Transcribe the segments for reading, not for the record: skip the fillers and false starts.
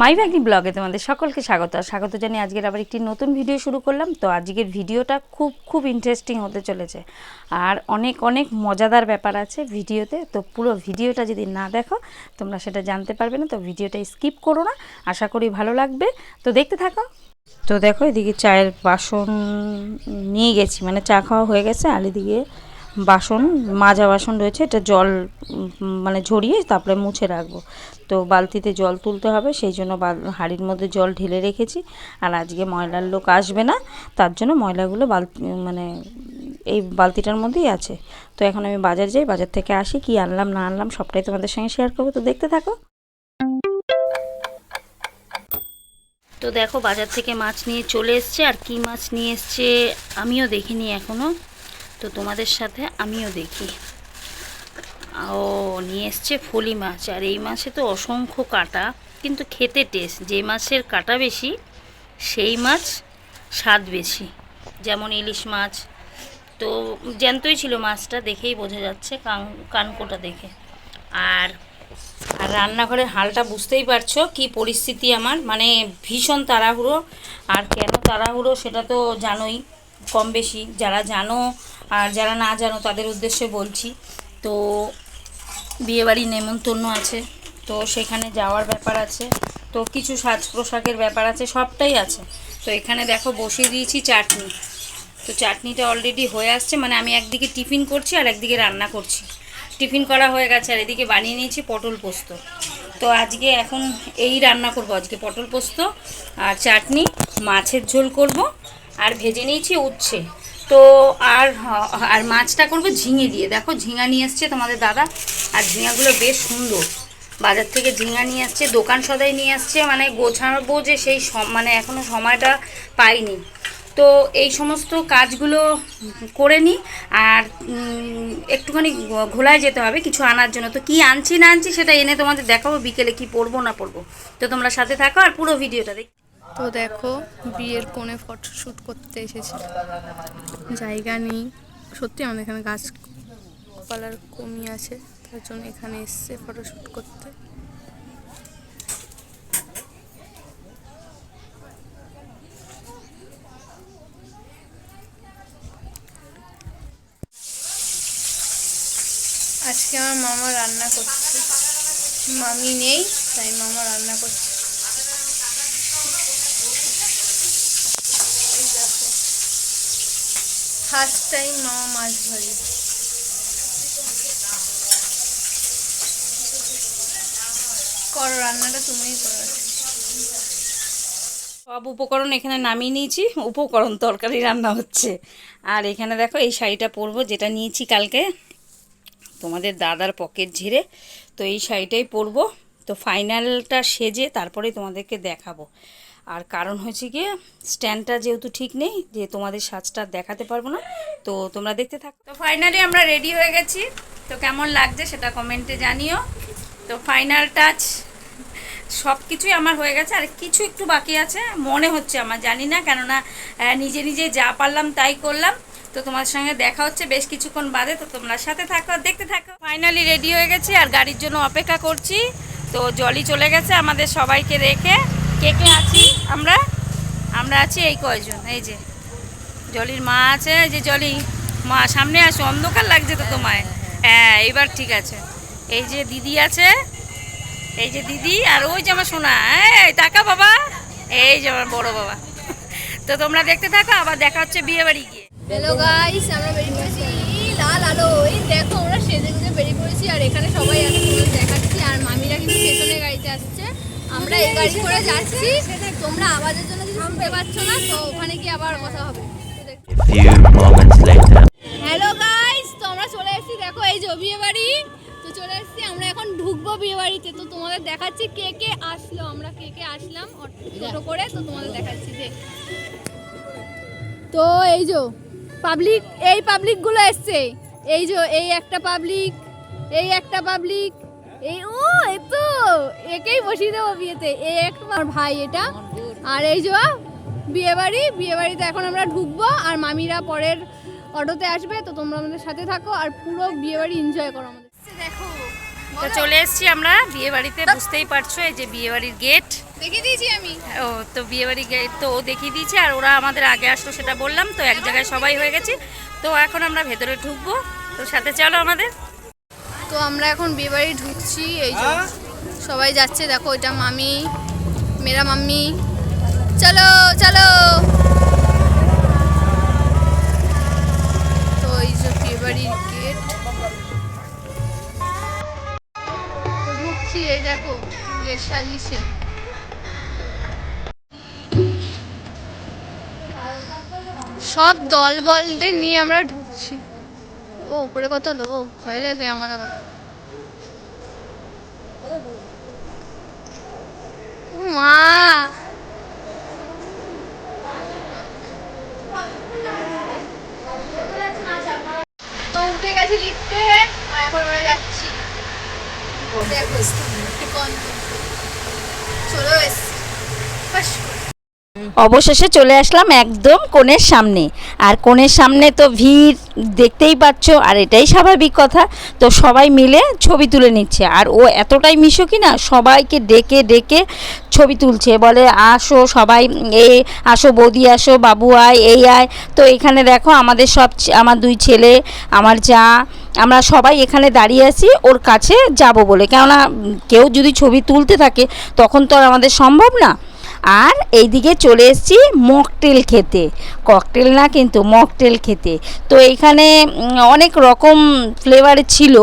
মাই ব্যাগনি ব্লগে তোমাদের সকলকে স্বাগত জানিয়ে আজকের আবার একটি নতুন ভিডিও শুরু করলাম। তো আজকের ভিডিওটা খুব ইন্টারেস্টিং হতে চলেছে আর অনেক মজাদার ব্যাপার আছে ভিডিওতে। তো পুরো ভিডিওটা যদি না দেখো তোমরা সেটা জানতে পারবে না। তো ভিডিওটা স্কিপ করো না, আশা করি ভালো লাগবে। তো দেখতে থাকো। তো দেখো এদিকে চায়ের বাসন নিয়ে গেছি, মানে চা খাওয়া হয়ে গেছে, আর এদিকে বাসন মাজা বাসন রয়েছে, এটা জল মানে ঝরিয়ে তারপরে মুছে রাখবো। তো বালতিতে জল তুলতে হবে, সেই জন্য হাঁড়ির মধ্যে জল ঢেলে রেখেছি। আর আজকে ময়লার লোক আসবে না, তার জন্য ময়লাগুলো মানে এই বালতিটার মধ্যেই আছে। তো এখন আমি বাজার যাই, বাজার থেকে আসি, কি আনলাম না আনলাম সবটাই তোমাদের সঙ্গে শেয়ার করবো। তো দেখতে থাকো। তো দেখো বাজার থেকে মাছ নিয়ে চলে এসছে, আর কি মাছ নিয়ে এসছে আমিও দেখিনি এখনও, তো তোমাদের সাথে আমিও দেখি। ও নিয়ে এসছে ফলি মাছ, আর এই মাছে তো অসংখ্য কাঁটা, কিন্তু খেতে টেস্ট। যে মাছের কাঁটা বেশি সেই মাছ স্বাদ বেশি, যেমন ইলিশ মাছ। তো জ্যান্তই ছিল মাছটা, দেখেই বোঝা যাচ্ছে কানকোটা দেখে। আর আর রান্নাঘরের হালটা বুঝতেই পারছো কি পরিস্থিতি আমার, মানে ভীষণ তাড়াহুড়ো। আর কেন তাড়াহুড়ো সেটা তো জানোই কম বেশি, যারা জানো আর যারা না জানো তাদের উদ্দেশ্যে বলছি। তো বিয়েবাড়ি নেমন্তন্ন আছে, তো সেখানে যাওয়ার ব্যাপার আছে, তো কিছু সাজ পোশাকের ব্যাপার আছে, সবটাই আছে। তো এখানে দেখো বসিয়ে দিয়েছি চাটনি। তো চাটনিটা অলরেডি হয়ে আসছে, মানে আমি একদিকে টিফিন করছি আর একদিকে রান্না করছি। টিফিন করা হয়ে গেছে আর এদিকে বানিয়ে নিয়েছি পটল পোস্ত। তো আজকে এখন এই রান্না করব, আজকে পটল পোস্ত আর চাটনি, মাছের ঝোল করব, আর ভেজে নিয়েছি উচ্ছে। তো আর আর মাছটা করব ঝিঙে দিয়ে। দেখো ঝিঙা নিয়ে এসছে তোমাদের দাদা, আর ঝিঙাগুলো বেশ সুন্দর। বাজার থেকে ঝিঙা নিয়ে আসছে, দোকান সদাই নিয়ে আসছে, মানে গোছাবো যে সেই মানে এখনও সময়টা পাইনি। তো এই সমস্ত কাজগুলো করে নিই, আর একটুখানি ঘোলায় যেতে হবে কিছু আনার জন্য। তো কি আনছি না আনছি সেটা এনে তোমাদের দেখাবো বিকেলে, কি পরবো না পরবো। তো তোমরা সাথে থাকো আর পুরো ভিডিওটা দেখ। তো দেখো বিয়ের কোণে ফটোশ্যুট করতে এসেছে, জায়গা নেই সত্যি, আমাদের এখানে গাছপালার কমই আছে, তার জন্য এখানে এসছে ফটোশ্যুট করতে। আজকে আমার মামা রান্না করছে, মামি নেই তাই মামা রান্না করছে। ফার্স্ট টাইম মামা মাছ ভাজি। করো রান্নাটা, তুমিই করো। সব উপকরণ এখানে নামিয়ে নিয়েছি, উপকরণ তরকারি রান্না হচ্ছে। আর এখানে দেখো এই শাড়িটা পরবো, যেটা নিয়েছি কালকে তোমাদের দাদার পকেট ঝিরে। তো এই শাড়িটাই পরবো। তো ফাইনালটা সেজে তারপরে তোমাদেরকে দেখাবো। আর কারণ হচ্ছে গিয়ে স্ট্যান্ডটা যেহেতু ঠিক নেই, যে তোমাদের সাজটা দেখাতে পারবো না, তো তোমরা দেখতে থাকো। তো ফাইনালি আমরা রেডি হয়ে গেছি, তো কেমন লাগছে সেটা কমেন্টে জানিও। তো ফাইনাল টাচ সব কিছুই আমার হয়ে গেছে, আর কিছু একটু বাকি আছে মনে হচ্ছে আমার, জানি না, কেননা নিজে যা পারলাম তাই করলাম। তো তোমার সঙ্গে দেখা হচ্ছে বেশ কিছুক্ষণ বাদে, তো তোমরা সাথে থাকো, দেখতে থাকো। ফাইনালি রেডি হয়ে গেছি আর গাড়ির জন্য অপেক্ষা করছি। তো জলি চলে গেছে আমাদের সবাইকে রেখে। কে কে আছি আমরা আছি এই কয়জন। এই যে জলির মা আছে, এই যে জলি মা, সামনে আসো, অন্ধকার লাগছে তো তোমায়। হ্যাঁ এইবার ঠিক আছে। এই যে দিদি আছে, এই যে দিদি, আর ওই যে আমার সোনা, এই টাকা বাবা, এই যে আমার বড় বাবা। তো তোমরা দেখতে থাকো, আবার দেখা হচ্ছে বিয়ে বাড়ি গিয়ে। হ্যালো গাইস, আমরা বেরিয়ে পড়েছি লাল আলো। এই দেখো আমরা সেজে গুজে বেরিয়ে পড়েছি, আর এখানে সবাই আছে তোমাদের দেখাচ্ছি। আর মামিরা কিন্তু পেছনের গাড়িতে আসছে, আমরা এই গাড়ি করে যাচ্ছি। তোমরা আওয়াজের জন্য কিছু শুনতে পাচ্ছ না, তো ওখানে গিয়ে আবার কথা হবে। হ্যালো গাইস, তো আমরা চলে এসেছি, দেখো এই যে বিয়ে বাড়ি। তো চলে এসেছি, আমরা এখন ঢুকবো বিয়ে বাড়িতে। তো তোমাদের দেখাচ্ছি কে কে আসলো, আমরা কে কে আসলাম ছোটো করে, তো তোমাদের দেখাচ্ছি যে। তো এই যে পাবলিক, এই পাবলিকগুলো এসছে, এই যে এই একটা পাবলিক, এই একটা পাবলিক, এই ও এই তো একেই বসিয়ে দেবো বিয়েতে, এই একটা আমার ভাই এটা। আর এই যে বিয়ে বাড়িতে এখন আমরা ঢুকবো, আর মামিরা পরের অটোতে আসবে। তো তোমরা আমাদের সাথে থাকো আর পুরো বিয়ে বাড়ি এনজয় করো আমাদের। দেখো তো চলে এসেছি আমরা বিয়ে বাড়িতে, বুঝতেই পারছো এই যে বিয়ে বাড়ির গেট দেখিয়ে দিয়েছি আমি। ও তো বিয়ে বাড়ির গেট তো ও দেখিয়ে দিয়েছে, আর ওরা আমাদের আগে আসলো সেটা বললাম। তো এক জায়গায় সবাই হয়ে গেছি, তো এখন আমরা ভেতরে ঢুকবো, তো সাথে চলো আমাদের। তো আমরা এখন বিয়ে বাড়ি ঢুকছি, এই যে সবাই যাচ্ছে, দেখো এটা মামি, মেরা মাম্মি, চলো চলো। তো এই যে বিয়ে বাড়ির গেট ঢুকছি, এই দেখো গেট সাজিয়েছে। সব দল বলদের নিয়ে আমরা ঢুকছি। ও উপরে কত লোক, ভয় লাগে আমার আবার। মা তো উঠে গেছি লিফটে, এখন আমরা যাচ্ছি। দেখো চলো এসছি। অবশেষে চলে আসলাম একদম কোণের সামনে, আর কোণের সামনে তো ভিড় দেখতেই পাচ্ছ, আর এটাই স্বাভাবিক কথা। তো সবাই মিলে ছবি তুলে নিচ্ছে, আর ও এতটাই মিশুকি না, সবাইকে ডেকে ডেকে ছবি তুলছে, বলে আসো সবাই, এই আসো বৌদি, আসো বাবু আয়, এই আয়। তো এখানে দেখো আমাদের সব, আমার দুই ছেলে, আমার যা, আমরা সবাই এখানে দাঁড়িয়ে আছি ওর কাছে যাব বলে, কেননা কেউ যদি ছবি তুলতে থাকে তখন তো আর আমাদের সম্ভব না। আর এইদিকে চলে এসেছি মকটেল খেতে, ককটেল না কিন্তু মকটেল খেতে। তো এইখানে অনেক রকম ফ্লেভারের ছিল,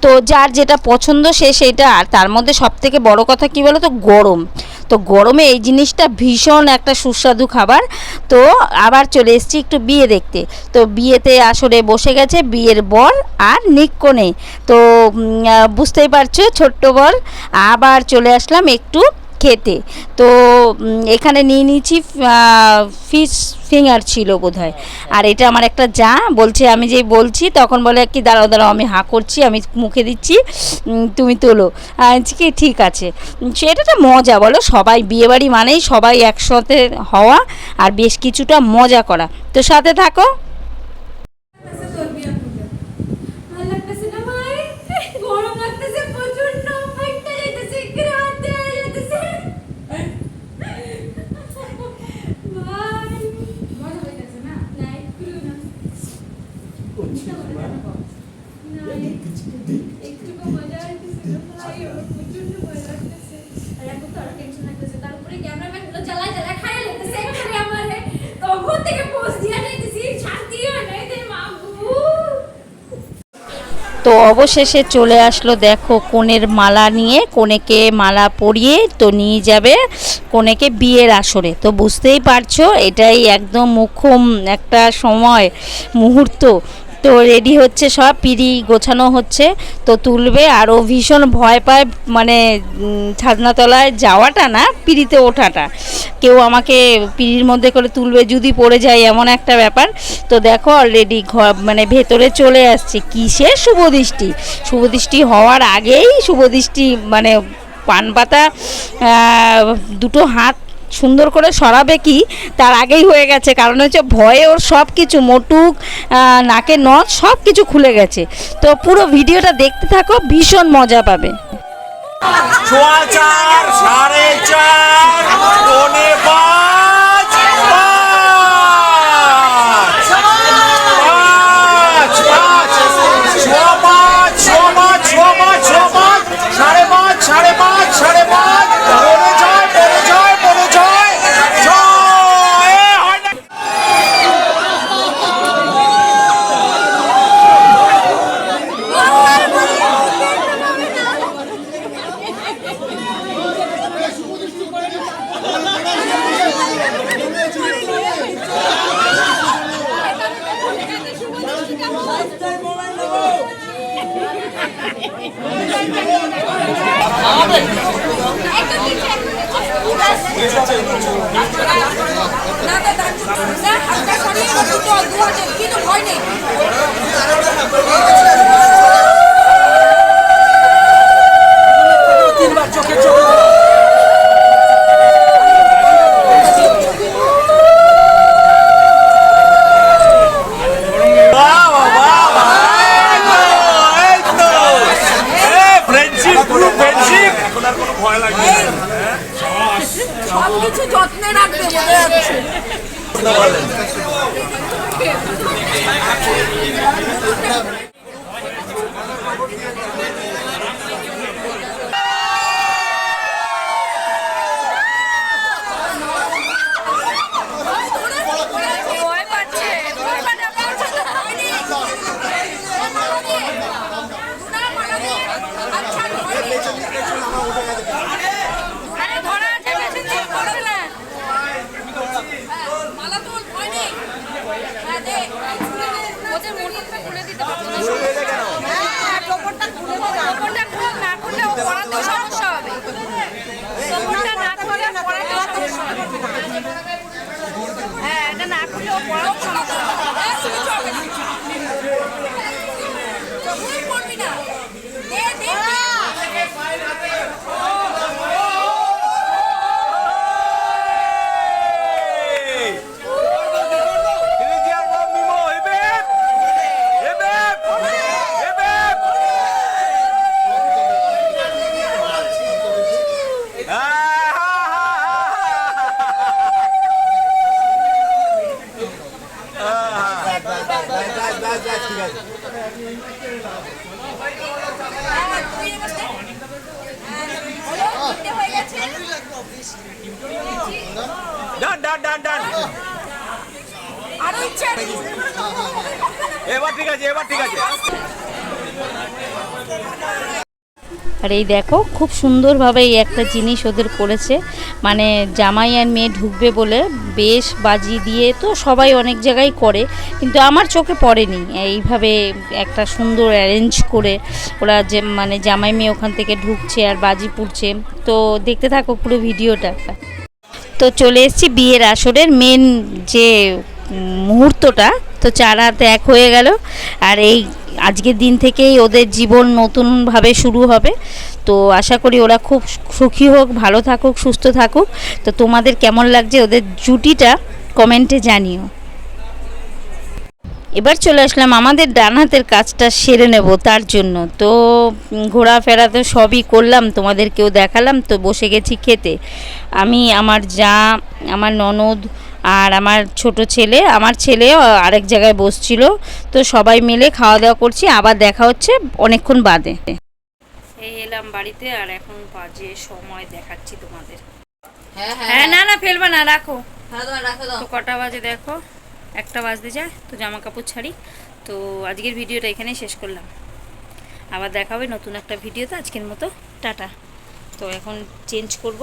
তো যার যেটা পছন্দ সে সেটা। আর তার মধ্যে সবথেকে বড় কথা কী বলো তো, গরম। তো গরমে এই জিনিসটা ভীষণ একটা সুস্বাদু খাবার। তো আবার চলে এসেছি একটু বিয়ে দেখতে। তো বিয়েতে আসরে বসে গেছে বিয়ের বর আর নিক্কনে। তো বুঝতেই পারছো ছোট্ট বর। আবার চলে আসলাম একটু খেতে। তো এখানে নিয়ে নিয়েছি ফিশ ফিঙ্গার ছিল বোধহয়। আর এটা আমার একটা যা বলছে, আমি যেই বলছি তখন বলে কি দাঁড়াও দাঁড়াও, আমি হাঁ করছি, আমি মুখে দিচ্ছি, তুমি তোলো। কি ঠিক আছে। সেটা একটা মজা বলো, সবাই বিয়েবাড়ি মানেই সবাই একসাথে হওয়া আর বেশ কিছুটা মজা করা। তো সাথে থাকো। তো অবশেষে চলে আসলো, দেখো কনের মালা নিয়ে, কনেকে মালা পরিয়ে তো নিয়ে যাবে কনেকে বিয়ের আসরে। তো বুঝতেই পারছো এটাই একদম মুখ্যম একটা সময়, মুহূর্ত। তো রেডি হচ্ছে, সব পিঁড়ি গোছানো হচ্ছে, তো তুলবে। আরও ভীষণ ভয় পায়, মানে ছাদনাতলায় যাওয়াটা না, পিঁড়িতে ওঠাটা। কেউ আমাকে পিঁড়ির মধ্যে করে তুলবে, যদি পড়ে যায় এমন একটা ব্যাপার। তো দেখো অলরেডি মানে ভেতরে চলে আসছে। কিসের শুভদৃষ্টি, শুভদৃষ্টি হওয়ার আগেই শুভদৃষ্টি, মানে পান পাতা দুটো হাত সুন্দর করে সরাবে কি তার আগেই হয়ে গেছে। কারণ হচ্ছে ভয়ে ওর সব কিছু, মোটুক নাকে নথ সব কিছু খুলে গেছে। তো পুরো ভিডিওটা দেখতে থাকো, ভীষণ মজা পাবে। 4 4:30 পৌনে 5 ফ্রেন্ডশিপ সবকিছু যত্নে রাখবে বলে যাচ্ছে। ডান ডান ডান ডান এবার ঠিক আছে, এবার ঠিক আছে। আর এই দেখো খুব সুন্দরভাবে এই একটা জিনিস ওদের করেছে, মানে জামাই আর মেয়ে ঢুকবে বলে বেশ বাজি দিয়ে, তো সবাই অনেক জায়গায় করে কিন্তু আমার চোখে পড়েনি। এইভাবে একটা সুন্দর অ্যারেঞ্জ করে ওরা যে মানে জামাই মেয়ে ওখান থেকে ঢুকছে আর বাজি পুড়ছে। তো দেখতে থাকো পুরো ভিডিওটা। তো চলে এসেছি বিয়ের আসরের মেন যে মুহূর্তটা, তো চার হাত এক হয়ে গেল আর এই আজকের দিন থেকেই ওদের জীবন নতুনভাবে শুরু হবে। তো আশা করি ওরা খুব সুখী হোক, ভালো থাকুক, সুস্থ থাকুক। তো তোমাদের কেমন লাগছে ওদের জুটিটা কমেন্টে জানিও। এবার চলে আসলাম আমাদের ডান হাতের কাজটা সেরে নেব তার জন্য। তো ঘোরাফেরা তো সবই করলাম, তোমাদেরকেও দেখালাম। তো বসে গেছি খেতে, আমি, আমার যা, আমার ননদ আর আমার ছোট ছেলে, আমার ছেলে আরেক জায়গায় বসছিল। তো সবাই মিলে খাওয়া দাওয়া করছি, আবার দেখা হচ্ছে অনেকক্ষণ বাদে। এই এলাম বাড়িতে আর এখন বাজে সময় দেখাচ্ছি তোমাদের। হ্যাঁ না না ফেলবা না, রাখো। তো কটা বাজে দেখো, 1টা বাজতে যায়। তো জামা কাপড় ছাড়ি। তো আজকের ভিডিওটা এখানেই শেষ করলাম, আবার দেখা হবে নতুন একটা ভিডিওতে। আজকের মতো টাটা। তো এখন চেঞ্জ করব।